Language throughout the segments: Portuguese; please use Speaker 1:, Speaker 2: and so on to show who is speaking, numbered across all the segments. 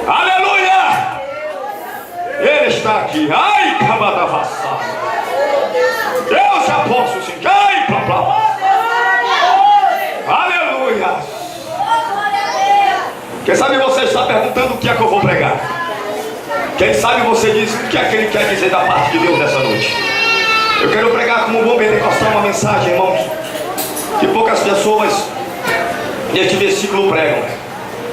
Speaker 1: Aleluia! Ele está aqui. Ai, cabadavassá. Eu já posso sim. Ai, plá. Aleluia! Quem sabe você está perguntando o que é que eu vou pregar. Quem sabe você diz o que é que ele quer dizer da parte de Deus nessa noite. Eu quero pregar como um bom pentecostal uma mensagem, irmãos, que poucas pessoas neste versículo pregam.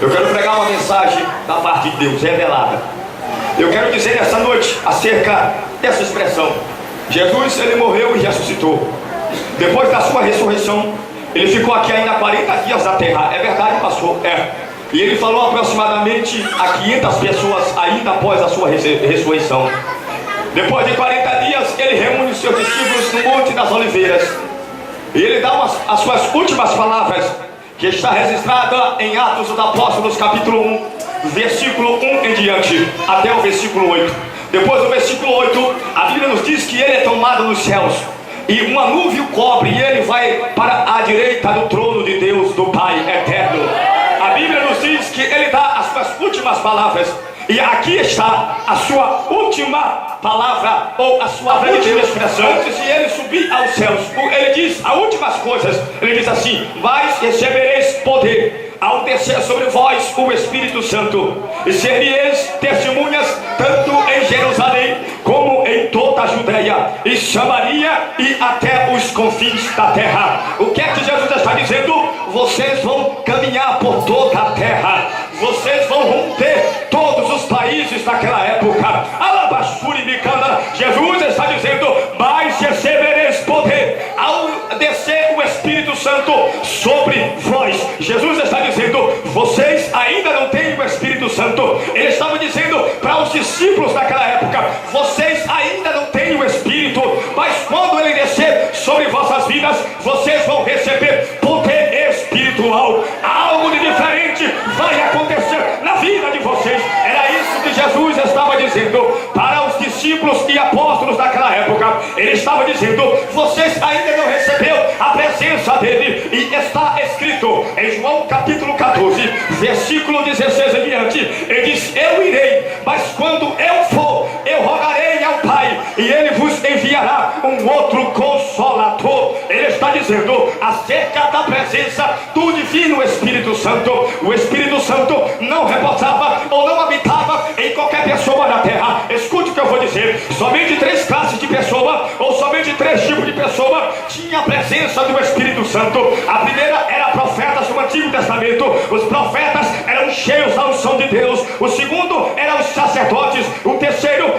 Speaker 1: Eu quero pregar uma mensagem da parte de Deus, revelada. Eu quero dizer nessa noite acerca dessa expressão. Jesus, ele morreu e ressuscitou. Depois da sua ressurreição, ele ficou aqui ainda 40 dias na terra. É verdade, pastor? É. E ele falou aproximadamente a 500 pessoas ainda após a sua ressurreição. Depois de 40 dias, ele reúne os seus discípulos no Monte das Oliveiras. E ele dá as suas últimas palavras, que está registrada em Atos dos Apóstolos, capítulo 1, versículo 1 em diante, até o versículo 8. Depois do versículo 8, a Bíblia nos diz que ele é tomado nos céus, e uma nuvem o cobre, e ele vai para a direita do trono de Deus, do Pai eterno. A Bíblia nos diz que ele dá as suas últimas palavras. E aqui está a sua última palavra, ou a sua última expressão. Antes de ele subir aos céus, ele diz as últimas coisas. Ele diz assim: mas recebereis poder ao descer sobre vós o Espírito Santo, e sereis testemunhas tanto em Jerusalém como em toda a Judeia e Samaria e até os confins da terra. O que é que Jesus está dizendo? Vocês vão caminhar por toda a terra. Vocês vão romper todos os países daquela época. Alabasturi Bicana. Jesus está dizendo: mas recebereis poder ao descer o Espírito Santo sobre vós. Jesus está dizendo: vocês ainda não têm o Espírito Santo. Ele estava dizendo para os discípulos daquela época: vocês ainda não têm o Espírito, mas quando ele descer sobre vossas vidas, vocês vão receber poder espiritual. Algo de diferente vai acontecer na vida de vocês. Era isso que Jesus estava dizendo para os discípulos e apóstolos daquela época. Ele estava dizendo: vocês ainda não receberam a presença dele. E está escrito em João capítulo 14, versículo 16 em diante. Ele diz: eu irei, mas quando eu for, eu rogarei ao Pai, e ele vos enviará um outro consolador. Ele está dizendo acerca da presença do divino Espírito Santo. O Espírito Santo não repousava ou não habitava em qualquer pessoa na terra. Escute o que eu vou dizer: somente 3 classes de pessoa, ou somente 3 tipos de pessoa tinha a presença do Espírito Santo. A primeira era profetas do Antigo Testamento. Os profetas eram cheios da unção de Deus. O segundo eram os sacerdotes.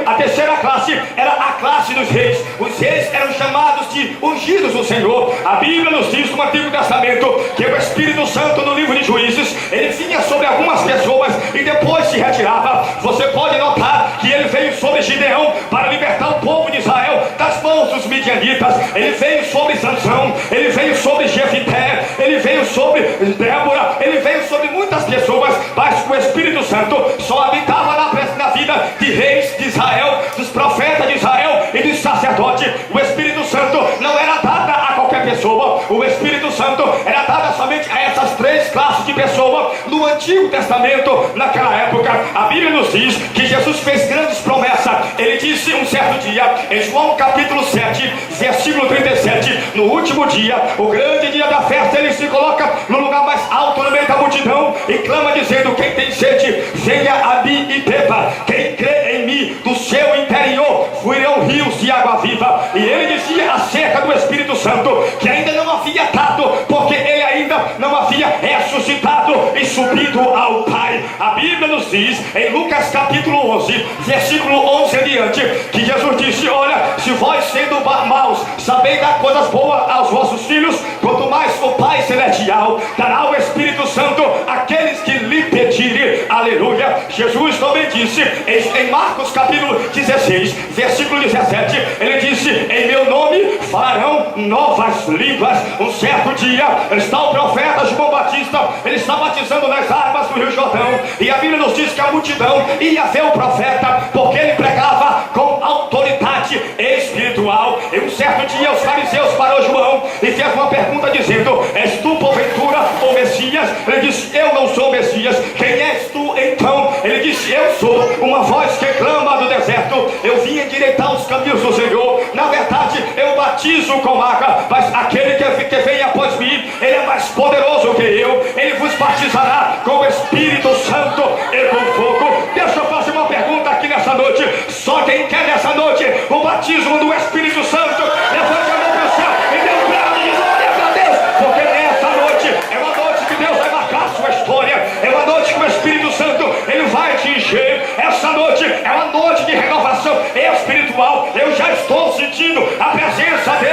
Speaker 1: A terceira classe era a classe dos reis. Os reis eram chamados de ungidos do Senhor. A Bíblia nos diz no Antigo Testamento que o Espírito Santo, no livro de Juízes, ele vinha sobre algumas pessoas e depois se retirava. Você pode notar que ele veio sobre Gideão para libertar o povo de Israel das mãos dos midianitas. Ele veio sobre Sansão, ele veio sobre Jefité, ele veio sobre Débora, ele veio sobre muitas pessoas, mas o Espírito Santo só habitava na vida de reis de Israel, dos profetas de Israel e dos sacerdotes. O Espírito Santo não era dado a qualquer pessoa. O Espírito Santo era dado somente a essas 3 classes de pessoas no Antigo Testamento. Naquela época, a Bíblia nos diz que Jesus fez grandes promessas. Ele disse um certo dia, em João capítulo 7, versículo 37, no último dia, o grande dia da festa, ele se coloca no lugar mais alto no meio da multidão e clama dizendo: quem tem sede, venha a mim e beba. Quem crê em mim, do seu interior fluirão rios de água viva. E ele dizia acerca do Espírito Santo que ainda não havia dado, porque ele ainda não havia ressuscitado e subido ao Pai. A Bíblia nos diz em Lucas capítulo 11, versículo 11 em diante, que Jesus disse: olha, se vós sendo maus sabeis dar coisas boas aos vossos filhos, quanto mais o Pai Celestial dará o Espírito Santo àqueles que lhe pedirem. Aleluia. Jesus também disse em Marcos capítulo 16, versículo 17, ele disse: em meu nome falarão novas línguas. Um certo dia está o profeta João Batista, ele está batizando nas águas do Rio Jordão, e a Bíblia nos diz que a multidão ia ver o profeta porque ele pregava com autoridade espiritual. E um certo dia os fariseus parou João e fez uma pergunta dizendo: és tu porventura o Messias? Ele disse: eu não sou o Messias. Quem és tu então? Ele disse: disse: eu sou uma voz que clama do deserto, eu vim endireitar os caminhos do Senhor. Na verdade, eu batizo com água, mas aquele que vem após mim, ele é mais poderoso que eu. Ele vos batizará com o Espírito Santo e com fogo. Deixa eu fazer uma pergunta aqui nessa noite. Só quem quer nessa noite o batismo do Espírito Santo, levante a mão para o céu e dê um brado de glória para Deus, porque nessa noite é uma noite que Deus vai marcar a sua história. É uma noite que o Espírito Santo ele vai te encher. Essa noite é uma noite de renovação espiritual. Eu já estou sentindo a presença dele.